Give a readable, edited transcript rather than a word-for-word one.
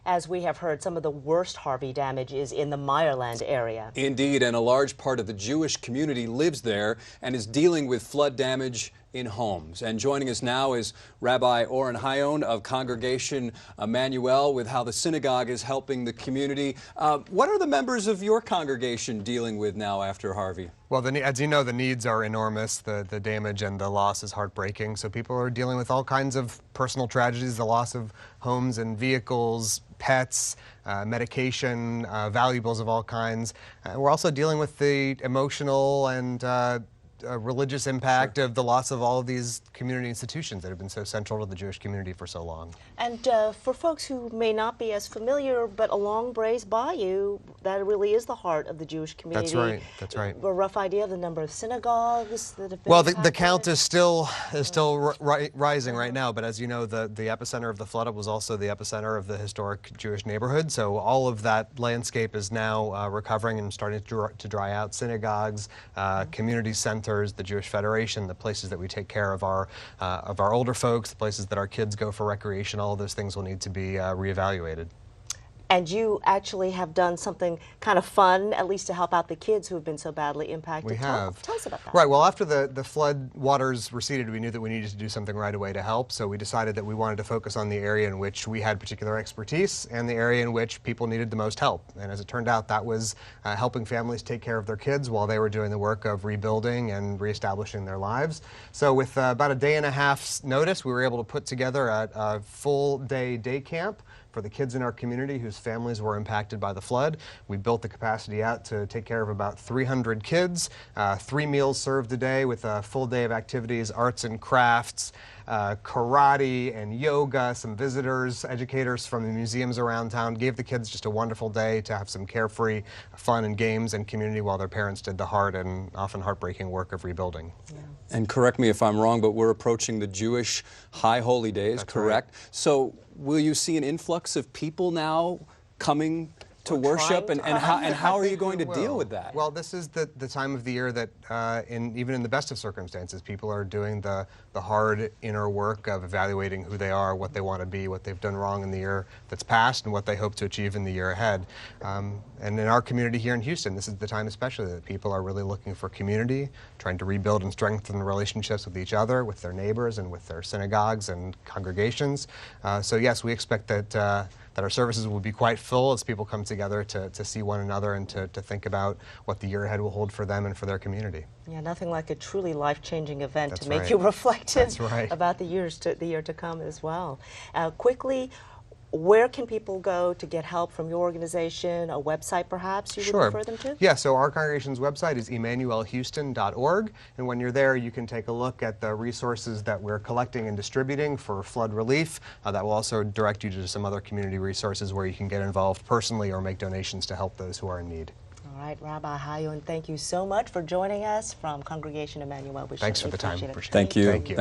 as we have heard, some of the worst Harvey damage is in the Meyerland area. Indeed, and a large part of the Jewish community lives there and is dealing with flood damage in homes. And joining us now is Rabbi Oren Hayon of Congregation Emanu with how the synagogue is helping the community. What are the members of your congregation dealing with now after Harvey? Well, as you know, the needs are enormous. The damage and the loss is heartbreaking. So people are dealing with all kinds of personal tragedies, the loss of homes and vehicles, pets, medication, valuables of all kinds. We're also dealing with the emotional and religious impact of the loss of all of these community institutions that have been so central to the Jewish community for so long. And for folks who may not be as familiar, but along Braes Bayou, that really is the heart of the Jewish community. That's right. That's right. A rough idea of the number of synagogues that have been Well, the count is still rising right now, but as you know, the epicenter of the flood was also the epicenter of the historic Jewish neighborhood. So all of that landscape is now recovering and starting to dry out. Synagogues, community centers, the Jewish Federation, the places that we take care of our older folks, the places that our kids go for recreation, all of those things will need to be reevaluated. And you actually have done something kind of fun, at least to help out the kids who have been so badly impacted. We have. Tell us about that. Right. Well, after the flood waters receded, we knew that we needed to do something right away to help. So we decided that we wanted to focus on the area in which we had particular expertise and the area in which people needed the most help. And as it turned out, that was helping families take care of their kids while they were doing the work of rebuilding and reestablishing their lives. So with about a day and a half's notice, we were able to put together a full-day day camp for the kids in our community whose families were impacted by the flood. We built the capacity out to take care of about 300 kids, 3 meals served a day with a full day of activities, arts and crafts, karate and yoga. Some visitors, educators from the museums around town gave the kids just a wonderful day to have some carefree fun and games and community while their parents did the hard and often heartbreaking work of rebuilding. Yeah. And correct me if I'm wrong, but we're approaching the Jewish High Holy Days, That's correct? Right. So will you see an influx of people now coming to worship, and how are you going to deal with that? Well, this is the time of the year that, even in the best of circumstances, people are doing the hard inner work of evaluating who they are, what they want to be, what they've done wrong in the year that's passed, and what they hope to achieve in the year ahead. And in our community here in Houston, this is the time especially that people are really looking for community, trying to rebuild and strengthen relationships with each other, with their neighbors, and with their synagogues and congregations. So yes, we expect that our services will be quite full as people come together to see one another and to think about what the year ahead will hold for them and for their community. Yeah, nothing like a truly life-changing event That's to make right. you reflective right. about the year to come as well. Quickly, where can people go to get help from your organization, a website perhaps you would refer them to? Yeah, so our congregation's website is emmanuelhouston.org, and when you're there you can take a look at the resources that we're collecting and distributing for flood relief. That will also direct you to some other community resources where you can get involved personally or make donations to help those who are in need. All right, Rabbi Hayon, thank you so much for joining us from Congregation Emanu. Thanks for the time. Thank you. Thank you.